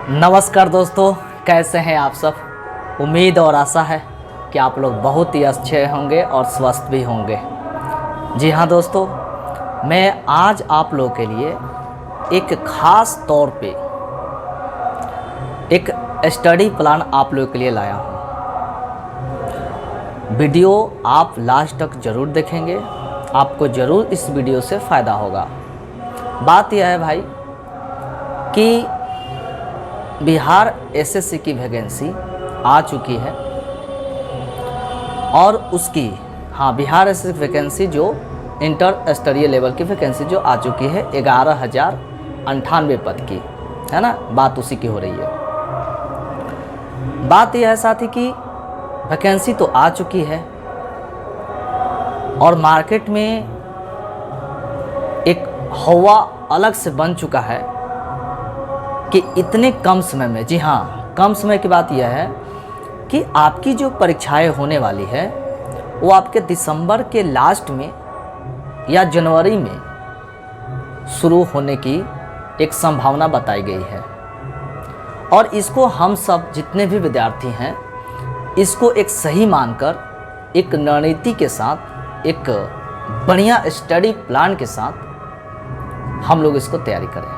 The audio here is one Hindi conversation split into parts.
नमस्कार दोस्तों, कैसे हैं आप सब। उम्मीद और आशा है कि आप लोग बहुत ही अच्छे होंगे और स्वस्थ भी होंगे। जी हाँ दोस्तों, मैं आज आप लोगों के लिए एक ख़ास तौर पे एक स्टडी प्लान आप लोगों के लिए लाया हूँ। वीडियो आप लास्ट तक ज़रूर देखेंगे, आपको ज़रूर इस वीडियो से फ़ायदा होगा। बात यह है भाई कि बिहार एसएससी की वैकेंसी आ चुकी है और उसकी बिहार एसएससी वैकेंसी जो इंटर स्तरीय लेवल की वैकेंसी जो आ चुकी है 11,098 पद की, है ना। बात उसी की हो रही है। बात यह है साथी कि वैकेंसी तो आ चुकी है और मार्केट में एक हवा अलग से बन चुका है कि इतने कम समय में, जी हाँ कम समय की बात यह है कि आपकी जो परीक्षाएं होने वाली है वो आपके दिसंबर के लास्ट में या जनवरी में शुरू होने की एक संभावना बताई गई है। और इसको हम सब जितने भी विद्यार्थी हैं इसको एक सही मानकर एक रणनीति के साथ, एक बढ़िया स्टडी प्लान के साथ हम लोग इसको तैयारी करें।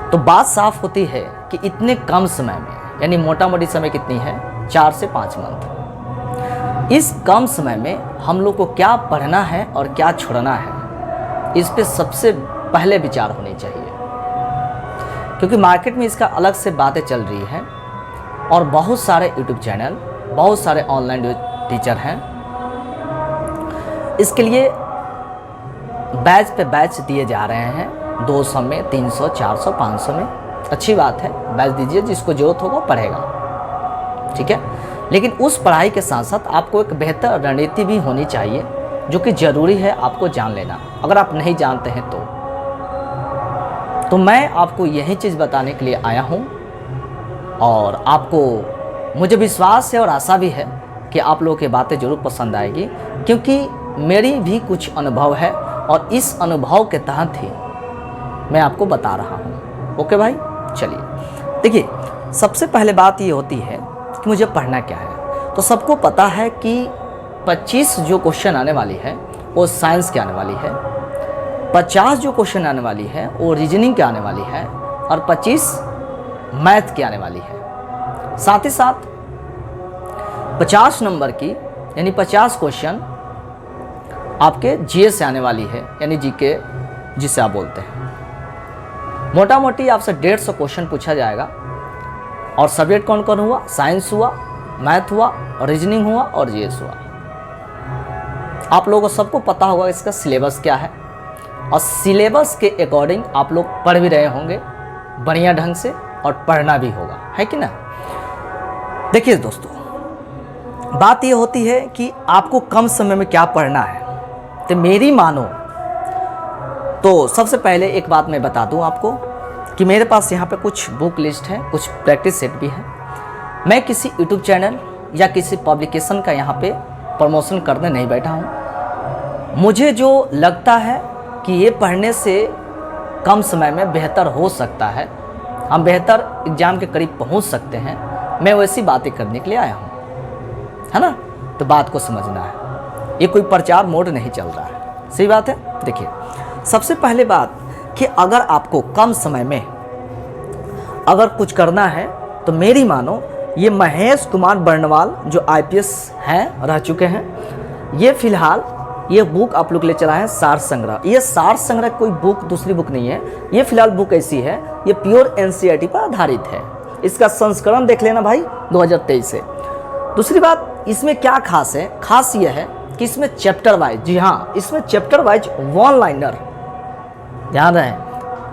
तो बात साफ होती है कि इतने कम समय में, यानी मोटा मोटी समय कितनी है, 4 से 5 मंथ, इस कम समय में हम लोग को क्या पढ़ना है और क्या छोड़ना है, इस पे सबसे पहले विचार होनी चाहिए। क्योंकि मार्केट में इसका अलग से बातें चल रही हैं और बहुत सारे यूट्यूब चैनल, बहुत सारे ऑनलाइन टीचर हैं, इसके लिए बैच पे बैच दिए जा रहे हैं, 200 में, 300, 400, 500 में। अच्छी बात है, बैच दीजिए, जिसको जरूरत होगा पढ़ेगा, ठीक है। लेकिन उस पढ़ाई के साथ साथ आपको एक बेहतर रणनीति भी होनी चाहिए, जो कि ज़रूरी है आपको जान लेना। अगर आप नहीं जानते हैं तो मैं आपको यही चीज़ बताने के लिए आया हूँ और आपको, मुझे विश्वास है और आशा भी है कि आप लोगों की बातें ज़रूर पसंद आएगी, क्योंकि मेरी भी कुछ अनुभव है और इस अनुभव के तहत ही मैं आपको बता रहा हूँ। ओके भाई, चलिए देखिए, सबसे पहले बात ये होती है कि मुझे पढ़ना क्या है। तो सबको पता है कि 25 जो क्वेश्चन आने वाली है वो साइंस के आने वाली है, 50 जो क्वेश्चन आने वाली है वो रीजनिंग के आने वाली है और 25 मैथ की आने वाली है। साथ ही साथ 50 नंबर की, यानी 50 क्वेश्चन आपके जीएस से आने वाली है, यानी जीके जिसे आप बोलते हैं। मोटा मोटी आपसे 150 क्वेश्चन पूछा जाएगा। और सब्जेक्ट कौन कौन हुआ, साइंस हुआ, मैथ हुआ, रीजनिंग हुआ और जीएस हुआ। आप लोगों को सबको पता होगा इसका सिलेबस क्या है और सिलेबस के अकॉर्डिंग आप लोग पढ़ भी रहे होंगे बढ़िया ढंग से और पढ़ना भी होगा, है कि ना। देखिए दोस्तों, बात ये होती है कि आपको कम समय में क्या पढ़ना है। तो मेरी मानो तो सबसे पहले एक बात मैं बता दूं आपको कि मेरे पास यहाँ पे कुछ बुक लिस्ट है, कुछ प्रैक्टिस सेट भी है। मैं किसी यूट्यूब चैनल या किसी पब्लिकेशन का यहाँ पे प्रमोशन करने नहीं बैठा हूँ। मुझे जो लगता है कि ये पढ़ने से कम समय में बेहतर हो सकता है, हम बेहतर एग्ज़ाम के करीब पहुँच सकते हैं, मैं वैसी बातें करने के लिए आया हूँ, है ना। तो बात को समझना है, ये कोई प्रचार मोड नहीं चल रहा है, सही बात है। देखिए, सबसे पहले बात कि अगर आपको कम समय में अगर कुछ करना है तो मेरी मानो ये महेश कुमार बर्णवाल जो आईपीएस हैं, रह चुके हैं, ये फिलहाल ये बुक आप लोग ले चला है सार संग्रह। ये सार संग्रह कोई बुक, दूसरी बुक नहीं है, ये फिलहाल बुक ऐसी है, ये प्योर एनसीईआरटी पर आधारित है। इसका संस्करण देख लेना भाई 2023 से। दूसरी बात, इसमें क्या खास है, खास ये है कि इसमें चैप्टर वाइज, जी हाँ इसमें चैप्टर वाइज वन लाइनर, ध्यान रहे,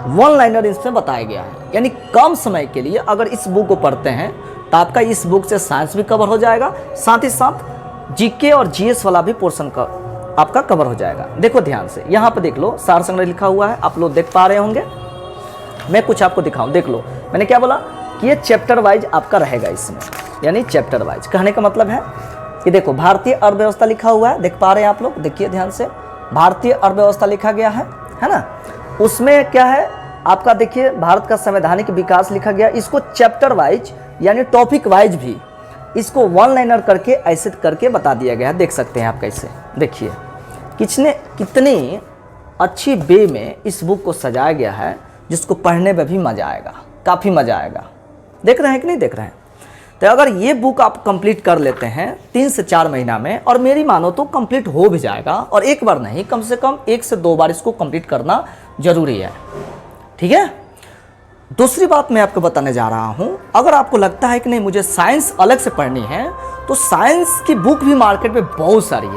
वन लाइनर इसमें बताया गया है। यानी कम समय के लिए अगर इस बुक को पढ़ते हैं तो आपका इस बुक से साइंस भी कवर हो जाएगा, साथ ही साथ जीके और जीएस वाला भी पोर्शन का आपका कवर हो जाएगा। देखो ध्यान से, यहाँ पे देख लो, सार संग्रह लिखा हुआ है, आप लोग देख पा रहे होंगे। मैं कुछ आपको दिखाऊं, देख लो, मैंने क्या बोला कि ये चैप्टर वाइज आपका रहेगा इसमें, यानी चैप्टर वाइज। कहने का मतलब है कि देखो, भारतीय अर्थव्यवस्था लिखा हुआ है, देख पा रहे हैं आप लोग, देखिए ध्यान से, भारतीय अर्थव्यवस्था लिखा गया है ना। उसमें क्या है आपका देखिए भारत का संवैधानिक विकास लिखा गया, इसको चैप्टर वाइज यानी टॉपिक वाइज भी इसको वन लाइनर करके ऐसे करके बता दिया गया है। देख सकते हैं आप कैसे, देखिए कितनी अच्छी वे में इस बुक को सजाया गया है, जिसको पढ़ने में भी मज़ा आएगा, काफ़ी मज़ा आएगा। देख रहे हैं कि नहीं देख रहे हैं? तो अगर ये बुक आप कंप्लीट कर लेते हैं 3 से 4 महीना में, और मेरी मानो तो कंप्लीट हो भी जाएगा, और एक बार नहीं कम से कम 1 से 2 बार इसको कंप्लीट करना जरूरी है, ठीक है। दूसरी बात मैं आपको बताने जा रहा हूँ, अगर आपको लगता है कि नहीं मुझे साइंस अलग से पढ़नी है, तो साइंस की बुक भी मार्केट में बहुत सारी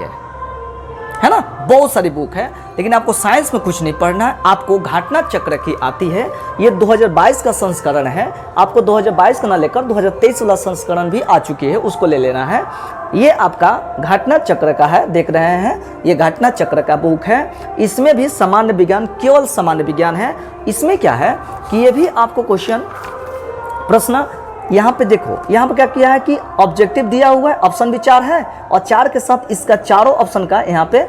है ना, बहुत सारी बुक है, लेकिन आपको साइंस में कुछ नहीं पढ़ना है। आपको घटना चक्र की आती है, ये 2022 का संस्करण है, आपको 2022 का ना लेकर 2023 वाला संस्करण भी आ चुकी है, उसको ले लेना है। ये आपका घटना चक्र का है, देख रहे हैं, ये घटना चक्र का बुक है। इसमें भी सामान्य विज्ञान, केवल सामान्य विज्ञान है। इसमें क्या है कि ये भी आपको क्वेश्चन प्रश्न यहाँ पे देखो, यहाँ पे क्या किया है कि ऑब्जेक्टिव दिया हुआ है, ऑप्शन भी 4 है, और 4 के साथ इसका चारों ऑप्शन का यहाँ पे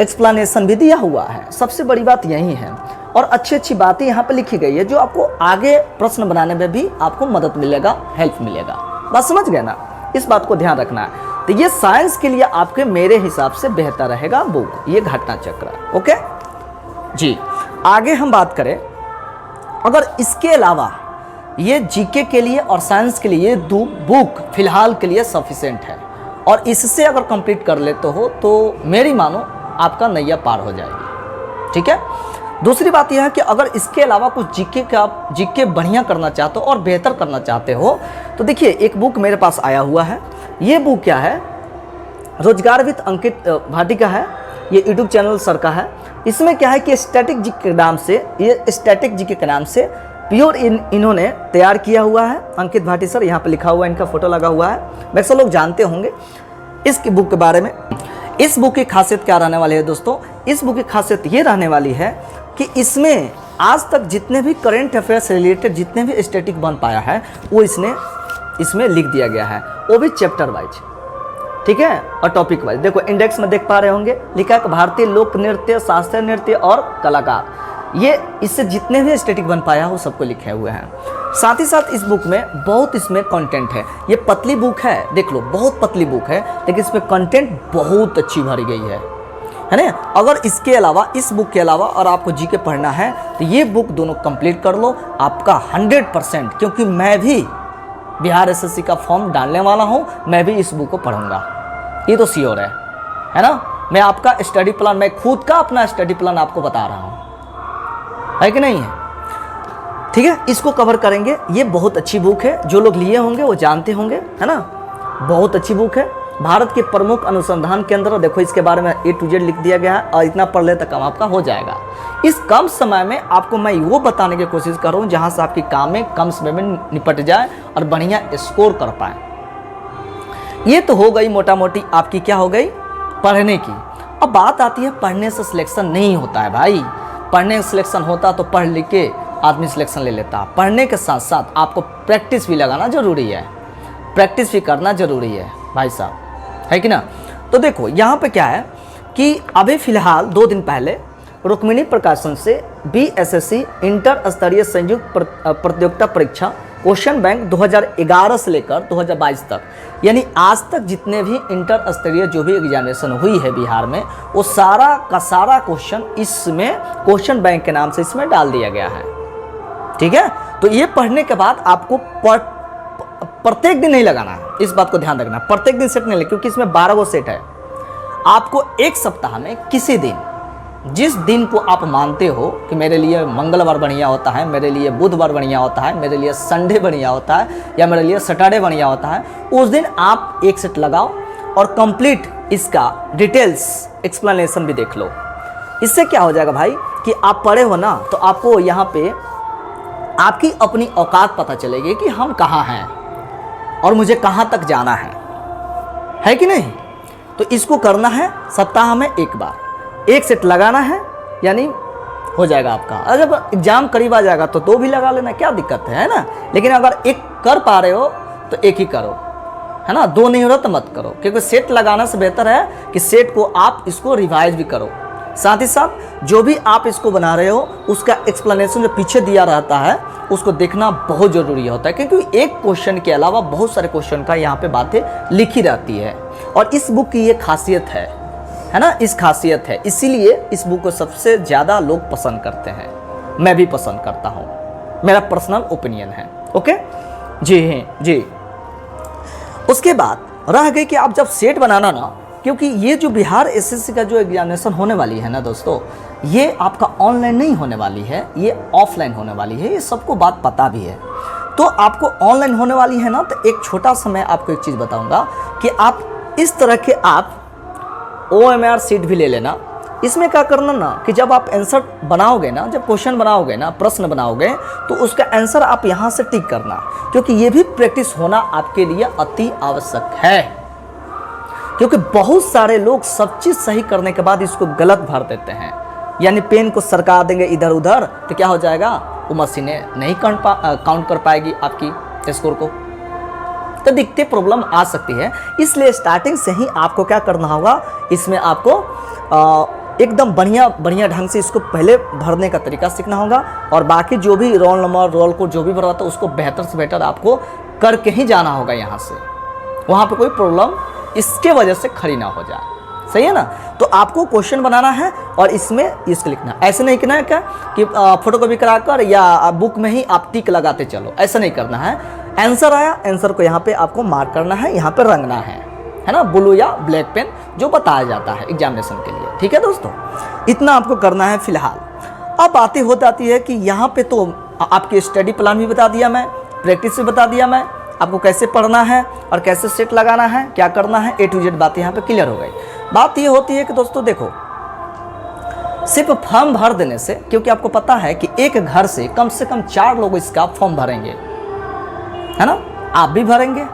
एक्सप्लेनेशन भी दिया हुआ है। सबसे बड़ी बात यही है, और अच्छी अच्छी बातें यहाँ पे लिखी गई है, जो आपको आगे प्रश्न बनाने में भी आपको मदद मिलेगा, हेल्प मिलेगा। बात समझ गए ना, इस बात को ध्यान रखना है। तो ये साइंस के लिए आपके मेरे हिसाब से बेहतर रहेगा बुक, ये घटना चक्र। ओके जी, आगे हम बात करें, अगर इसके अलावा ये जीके के लिए और साइंस के लिए ये 2 बुक फिलहाल के लिए सफिशिएंट है, और इससे अगर कंप्लीट कर लेते हो तो मेरी मानो आपका नैया पार हो जाएगी, ठीक है। दूसरी बात यह है कि अगर इसके अलावा कुछ जीके बढ़िया करना चाहते हो और बेहतर करना चाहते हो, तो देखिए एक बुक मेरे पास आया हुआ है। ये बुक क्या है, रोजगार विद अंकित भाटी का है, ये यूट्यूब चैनल सर का है। इसमें क्या है कि स्टैटिक जीके के नाम से, ये स्टैटिक जीके के नाम से प्योर इन्होंने तैयार किया हुआ है, अंकित भाटी सर, यहाँ पे लिखा हुआ है, इनका फोटो लगा हुआ है, वैसे लोग जानते होंगे इस बुक के बारे में। इस बुक की खासियत क्या रहने वाली है दोस्तों, इस बुक की खासियत ये रहने वाली है कि इसमें आज तक जितने भी करेंट अफेयर से रिलेटेड जितने भी स्टैटिक बन पाया है वो इसमें लिख दिया गया है, वो भी चैप्टर वाइज, ठीक है, और टॉपिक वाइज। देखो इंडेक्स में देख पा रहे होंगे, लिखा है भारतीय लोक नृत्य, शास्त्रीय नृत्य और कलाकार, ये इससे जितने भी स्टैटिक बन पाया वो सबको लिखे हुए हैं। साथ ही साथ इस बुक में बहुत इसमें कंटेंट है, ये पतली बुक है, देख लो बहुत पतली बुक है, लेकिन इसमें कंटेंट बहुत अच्छी भरी गई है ना। अगर इसके अलावा, इस बुक के अलावा और आपको जीके पढ़ना है तो ये बुक दोनों कंप्लीट कर लो, आपका 100%, क्योंकि मैं भी बिहार एसएससी का फॉर्म डालने वाला हूँ, मैं भी इस बुक को पढ़ूंगा, ये तो श्योर है ना। मैं आपका स्टडी प्लान, मैं खुद का अपना स्टडी प्लान आपको बता रहा हूँ, है कि नहीं है, ठीक है। इसको कवर करेंगे, ये बहुत अच्छी बुक है, जो लोग लिए होंगे वो जानते होंगे, है ना, बहुत अच्छी बुक है। भारत के प्रमुख अनुसंधान केंद्र, देखो इसके बारे में A to Z लिख दिया गया है, और इतना पढ़ ले तक काम आपका हो जाएगा। इस कम समय में आपको मैं वो बताने की कोशिश कर रहा हूँ जहाँ से आपकी काम में कम समय में निपट जाए और बढ़िया स्कोर कर पाए। ये तो हो गई मोटा मोटी आपकी क्या हो गई, पढ़ने की। अब बात आती है पढ़ने से सिलेक्शन नहीं होता है भाई, पढ़ने से सिलेक्शन होता तो पढ़ लिख के आदमी सिलेक्शन ले लेता। पढ़ने के साथ साथ आपको प्रैक्टिस भी लगाना जरूरी है, प्रैक्टिस भी करना जरूरी है भाई साहब, है कि ना। तो देखो यहाँ पे क्या है कि अभी फिलहाल 2 दिन पहले रुक्मिणी प्रकाशन से BSSC इंटर स्तरीय संयुक्त प्रतियोगिता परीक्षा क्वेश्चन बैंक 2011 से लेकर 2022 तक, यानी आज तक जितने भी इंटर स्तरीय जो भी एग्जामिनेशन हुई है बिहार में, वो सारा का सारा क्वेश्चन इसमें क्वेश्चन बैंक के नाम से इसमें डाल दिया गया है, ठीक है। तो ये पढ़ने के बाद आपको प्रत्येक दिन नहीं लगाना है, इस बात को ध्यान रखना, प्रत्येक दिन सेट नहीं ले, क्योंकि इसमें 12 गो सेट है। आपको एक सप्ताह में किसी दिन, जिस दिन को आप मानते हो कि मेरे लिए मंगलवार बढ़िया होता है, मेरे लिए बुधवार बढ़िया होता है, मेरे लिए संडे बढ़िया होता है, या मेरे लिए सैटरडे बढ़िया होता है, उस दिन आप एक सेट लगाओ और कंप्लीट इसका डिटेल्स एक्सप्लेनेशन भी देख लो। इससे क्या हो जाएगा भाई कि आप पढ़े हो ना, तो आपको यहाँ पे आपकी अपनी औकात पता चलेगी कि हम कहाँ हैं और मुझे कहाँ तक जाना है कि नहीं। तो इसको करना है सप्ताह में एक बार, एक सेट लगाना है, यानी हो जाएगा आपका। और जब एग्जाम करीब आ जाएगा तो 2 भी लगा लेना, क्या दिक्कत है ना। लेकिन अगर एक कर पा रहे हो तो एक ही करो, है ना, 2 नहीं हो रहा तो मत करो, क्योंकि सेट लगाना से बेहतर है कि सेट को आप इसको रिवाइज भी करो। साथ ही साथ जो भी आप इसको बना रहे हो उसका एक्सप्लेनेशन जो पीछे दिया रहता है उसको देखना बहुत ज़रूरी होता है, क्योंकि एक क्वेश्चन के अलावा बहुत सारे क्वेश्चन का यहाँ पे बातें लिखी रहती है। और इस बुक की ये खासियत है ना, इस खासियत है, इसीलिए इस बुक को सबसे ज़्यादा लोग पसंद करते हैं, मैं भी पसंद करता हूँ, मेरा पर्सनल ओपिनियन है। ओके जी। उसके बाद रह गई कि आप जब सेट बनाना ना, क्योंकि ये जो बिहार एसएससी का जो एग्जामिनेशन होने वाली है ना दोस्तों, ये आपका ऑनलाइन नहीं होने वाली है, ये ऑफलाइन होने वाली है, ये सबको बात पता भी है। तो आपको ऑनलाइन होने वाली है ना, तो एक छोटा सा मैं आपको एक चीज़ बताऊंगा कि आप इस तरह के आप OMR सीट भी ले लेना। इसमें क्या करना ना कि जब आप आंसर बनाओगे ना, जब क्वेश्चन बनाओगे ना, प्रश्न बनाओगे, तो उसका आंसर आप यहाँ से टिक करना, क्योंकि ये भी प्रैक्टिस होना आपके लिए अति आवश्यक है। क्योंकि बहुत सारे लोग सब चीज़ सही करने के बाद इसको गलत भर देते हैं, यानी पेन को सरका देंगे इधर उधर, तो क्या हो जाएगा, वो मशीनें नहीं काउंट कर पाएगी आपकी स्कोर को, तो दिखते प्रॉब्लम आ सकती है। इसलिए स्टार्टिंग से ही आपको क्या करना होगा, इसमें आपको एकदम बढ़िया ढंग से इसको पहले भरने का तरीका सीखना होगा, और बाकी जो भी रोल नंबर रोल को जो भी भरवाता है उसको बेहतर से बेहतर आपको करके ही जाना होगा यहाँ से, वहाँ पे कोई प्रॉब्लम इसके वजह से खड़ी ना हो जाए। सही है ना। तो आपको क्वेश्चन बनाना है और इसमें इसको लिखना, ऐसे नहीं करना है क्या कि फोटोकॉपी कराकर या बुक में ही आप टिक लगाते चलो, ऐसा नहीं करना है। आंसर आया, आंसर को यहाँ पे आपको मार्क करना है, यहाँ पे रंगना है ना, ब्लू या ब्लैक पेन जो बताया जाता है एग्जामिनेशन के लिए। ठीक है दोस्तों, इतना आपको करना है फिलहाल। अब बातें हो जाती है कि यहाँ पे तो आपकी स्टडी प्लान भी बता दिया मैं, प्रैक्टिस भी बता दिया मैं, आपको कैसे पढ़ना है और कैसे सेट लगाना है, क्या करना है, A to Z बातें यहाँ पे क्लियर हो गई। बात ये होती है कि दोस्तों देखो, सिर्फ फॉर्म भर देने से, क्योंकि आपको पता है कि एक घर से कम 4 लोग इसका फॉर्म भरेंगे, है ना, आप भी भरेंगे,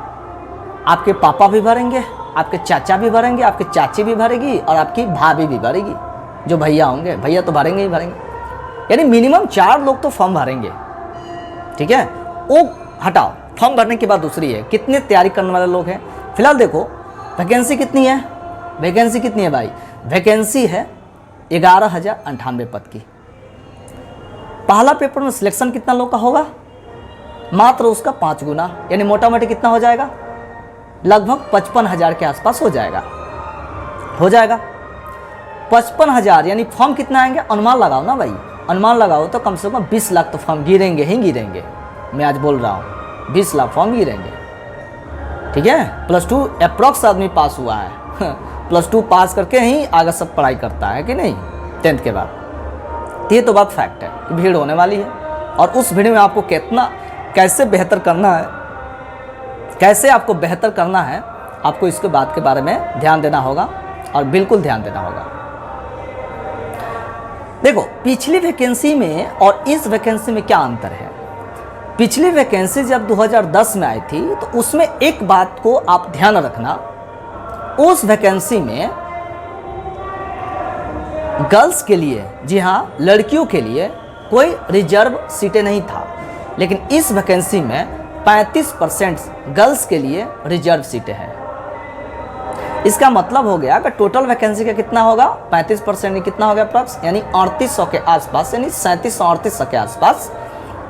आपके पापा भी भरेंगे, आपके चाचा भी भरेंगे, आपकी चाची भी भरेगी और आपकी भाभी भी भरेगी, जो भैया होंगे, भैया तो भरेंगे ही भरेंगे, यानी मिनिमम 4 लोग तो फॉर्म भरेंगे। ठीक है, वो हटाओ, फॉर्म भरने के बाद दूसरी है कितने तैयारी करने वाले लोग हैं। फिलहाल देखो वैकेंसी कितनी है, वैकेंसी कितनी है भाई, वैकेंसी है 11,098 पद की। पहला पेपर में सिलेक्शन कितना लोग का होगा, मात्र उसका 5 गुना, यानी मोटा मोटी कितना हो जाएगा, लगभग 55,000 के आसपास हो जाएगा 55,000, यानी फॉर्म कितना आएंगे, अनुमान लगाओ ना भाई, अनुमान लगाओ तो कम से कम 20 लाख तो फॉर्म गिरेंगे ही गिरेंगे। मैं आज बोल रहा हूँ 20 लाख फॉर्म गिरेंगे। ठीक है, +2 अप्रॉक्स आदमी पास हुआ है +2 पास करके ही आगे सब पढ़ाई करता है कि नहीं, 10th के बाद। ये तो बात फैक्ट है कि भीड़ होने वाली है, और उस भीड़ में आपको कैसे बेहतर करना है, कैसे आपको बेहतर करना है, आपको इसके बात के बारे में ध्यान देना होगा, और बिल्कुल ध्यान देना होगा। देखो पिछली वैकेंसी में और इस वैकेंसी में क्या अंतर है। पिछली वैकेंसी जब 2010 में आई थी तो उसमें एक बात को आप ध्यान रखना, उस वैकेंसी में गर्ल्स के लिए, जी हाँ लड़कियों के लिए कोई रिजर्व सीटें नहीं था, लेकिन इस वैकेंसी में 35% गर्ल्स के लिए रिजर्व सीटें हैं। इसका मतलब हो गया कि टोटल वैकेंसी का कितना होगा, 35% कितना हो गया अप्रॉक्स, यानी 3800 के आसपास, यानी 3700-3800 के आसपास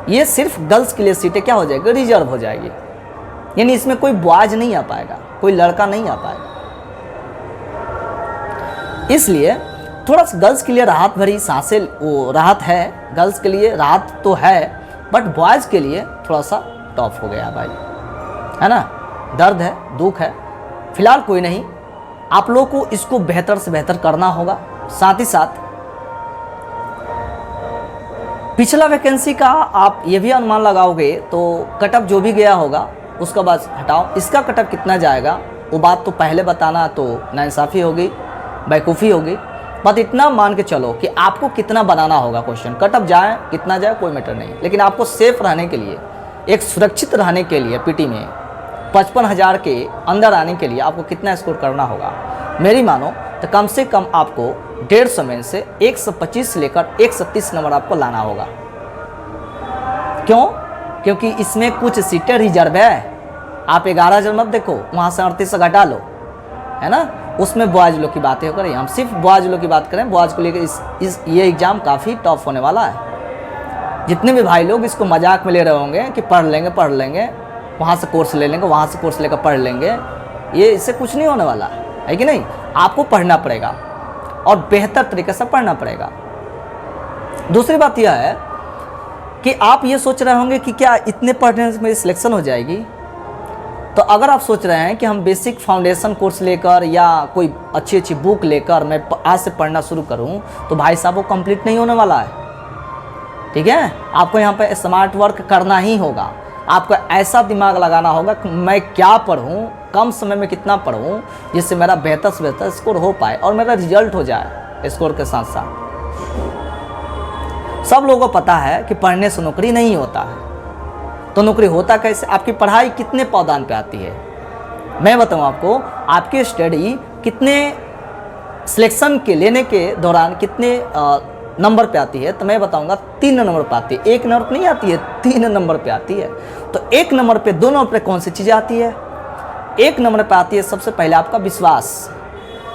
ये सिर्फ गर्ल्स के लिए सीटें क्या हो जाएगी, रिजर्व हो जाएगी। यानी इसमें कोई बॉयज नहीं आ पाएगा, कोई लड़का नहीं आ पाएगा। इसलिए थोड़ा सा गर्ल्स के लिए राहत भरी सांसें, वो राहत है, गर्ल्स के लिए राहत तो है, बट बॉयज़ के लिए थोड़ा सा टफ हो गया भाई, है ना, दर्द है, दुख है। फिलहाल कोई नहीं, आप लोगों को इसको बेहतर से बेहतर करना होगा। साथ ही साथ पिछला वैकेंसी का आप ये भी अनुमान लगाओगे तो कटअप जो भी गया होगा उसका बात हटाओ, इसका कटअप कितना जाएगा वो बात तो पहले बताना तो नाइंसाफ़ी होगी, बेवकूफ़ी होगी। बस इतना मान के चलो कि आपको कितना बनाना होगा क्वेश्चन, कटअप जाए कितना जाए कोई मैटर नहीं, लेकिन आपको सेफ रहने के लिए, एक सुरक्षित रहने के लिए पीटी में 55,000 के अंदर आने के लिए आपको कितना स्कोर करना होगा। मेरी मानो तो कम से कम आपको 150 में से 125 लेकर 130 नंबर आपको लाना होगा। क्यों? क्योंकि इसमें कुछ सीटें रिजर्व है। आप 11,000 मत देखो, वहाँ से 38 घटा लो, है ना, उसमें बॉयज़ लोग की बातें हो रही, हम सिर्फ बॉयज़ लोग की बात करें। बॉयज़ को लेकर ये एग्ज़ाम काफ़ी टफ होने वाला है। जितने भी भाई लोग इसको मजाक में ले रहे होंगे कि पढ़ लेंगे, वहाँ से कोर्स ले लेंगे, वहाँ से कोर्स लेकर पढ़ लेंगे, ये इससे कुछ नहीं होने वाला है कि नहीं। आपको पढ़ना पड़ेगा और बेहतर तरीके से पढ़ना पड़ेगा। दूसरी बात यह है कि आप ये सोच रहे होंगे कि क्या इतने पढ़ने से मेरी सिलेक्शन हो जाएगी। तो अगर आप सोच रहे हैं कि हम बेसिक फाउंडेशन कोर्स लेकर या कोई अच्छी अच्छी बुक लेकर मैं आज से पढ़ना शुरू करूं, तो भाई साहब वो कंप्लीट नहीं होने वाला है। ठीक है, आपको यहाँ पे स्मार्ट वर्क करना ही होगा। आपको ऐसा दिमाग लगाना होगा कि मैं क्या पढ़ूं, कम समय में कितना पढ़ूं, जिससे मेरा बेहतर से बेहतर स्कोर हो पाए और मेरा रिजल्ट हो जाए स्कोर के साथ साथ। सब लोगों को पता है कि पढ़ने से नौकरी नहीं होता है, तो नौकरी होता कैसे? आपकी पढ़ाई कितने पावदान पे आती है? मैं बताऊं आपको, आपकी स्टडी कितने सिलेक्शन के लेने के दौरान कितने नंबर पे आती है, तो मैं बताऊंगा 3 नंबर पे आती है। 1 नंबर पे नहीं आती है, 3 नंबर पे आती है। तो 1 नंबर पे, 2 नंबर पे कौन सी चीज़ें आती है? 1 नंबर पे आती है सबसे पहले आपका विश्वास।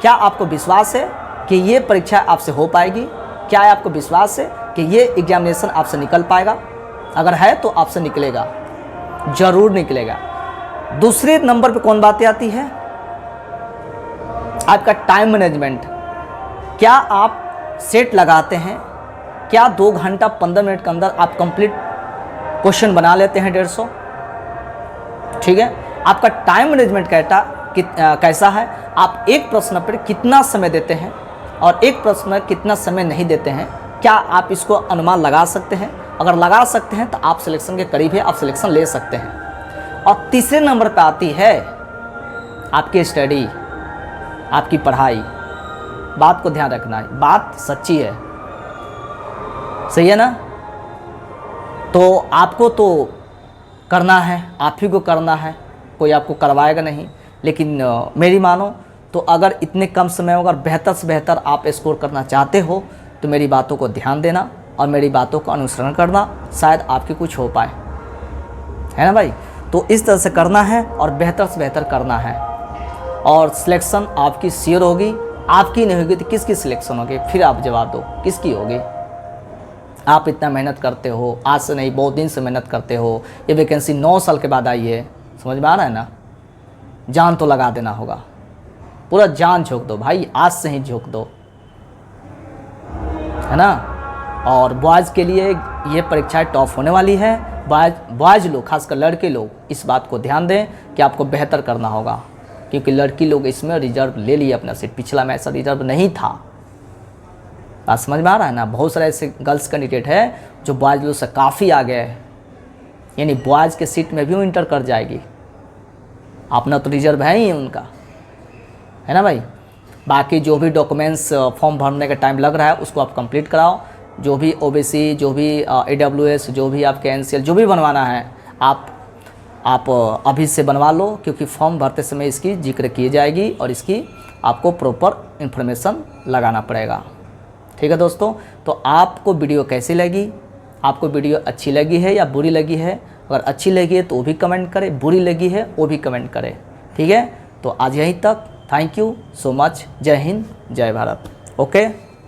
क्या आपको विश्वास है कि ये परीक्षा आपसे हो पाएगी? क्या आपको विश्वास है कि ये एग्जामिनेशन आपसे निकल पाएगा? अगर है तो आपसे निकलेगा, जरूर निकलेगा। दूसरे नंबर पे कौन बातें आती है? आपका टाइम मैनेजमेंट। क्या आप सेट लगाते हैं? क्या 2 घंटा 15 मिनट के अंदर आप कंप्लीट क्वेश्चन बना लेते हैं 150? ठीक है, आपका टाइम मैनेजमेंट कैसा है? आप एक प्रश्न पर कितना समय देते हैं और एक प्रश्न में कितना समय नहीं देते हैं? क्या आप इसको अनुमान लगा सकते हैं? अगर लगा सकते हैं तो आप सिलेक्शन के करीब है, आप सिलेक्शन ले सकते हैं। और तीसरे नंबर पर आती है आपकी स्टडी, आपकी पढ़ाई। बात को ध्यान रखना है, बात सच्ची है, सही है ना? तो आपको तो करना है, आप ही को करना है, कोई आपको करवाएगा नहीं। लेकिन मेरी मानो तो अगर इतने कम समय में अगर बेहतर से बेहतर आप स्कोर करना चाहते हो तो मेरी बातों को ध्यान देना और मेरी बातों का अनुसरण करना, शायद आपके कुछ हो पाए, है ना भाई। तो इस तरह से करना है और बेहतर से बेहतर करना है और सिलेक्शन आपकी श्योर होगी। आपकी नहीं होगी तो किसकी सिलेक्शन होगी? फिर आप जवाब दो, किसकी होगी? आप इतना मेहनत करते हो, आज से नहीं बहुत दिन से मेहनत करते हो, ये वैकेंसी 9 साल के बाद आई है, समझ में आ रहा है ना? जान तो लगा देना होगा, पूरा जान झोंक दो भाई, आज से ही झोंक दो, है ना। और बॉयज़ के लिए ये परीक्षा टफ होने वाली है। बॉयज़ लोग, खासकर लड़के लोग, इस बात को ध्यान दें कि आपको बेहतर करना होगा, क्योंकि लड़की लोग इसमें रिजर्व ले लिए अपना सीट। पिछला में ऐसा रिजर्व नहीं था, बात समझ में आ रहा है ना। बहुत सारे ऐसे गर्ल्स कैंडिडेट है जो बॉयज़ लोग से काफ़ी आगे है, यानी बॉयज़ के सीट में भी वो इंटर कर जाएगी। अपना तो रिजर्व है ही उनका, है ना भाई। बाकी जो भी डॉक्यूमेंट्स फॉर्म भरने का टाइम लग रहा है उसको आप कंप्लीट कराओ। जो भी ओबीसी, जो भी AWS, जो भी आपके NCL जो भी बनवाना है आप अभी से बनवा लो, क्योंकि फॉर्म भरते समय इसकी जिक्र की जाएगी और इसकी आपको प्रॉपर इन्फॉर्मेशन लगाना पड़ेगा। ठीक है दोस्तों, तो आपको वीडियो कैसी लगी? आपको वीडियो अच्छी लगी है या बुरी लगी है? अगर अच्छी लगी है तो वो भी कमेंट करें, बुरी लगी है वो भी कमेंट करें। ठीक है, तो आज यहीं तक। Thank you so much. जय हिंद, जय भारत। ओके।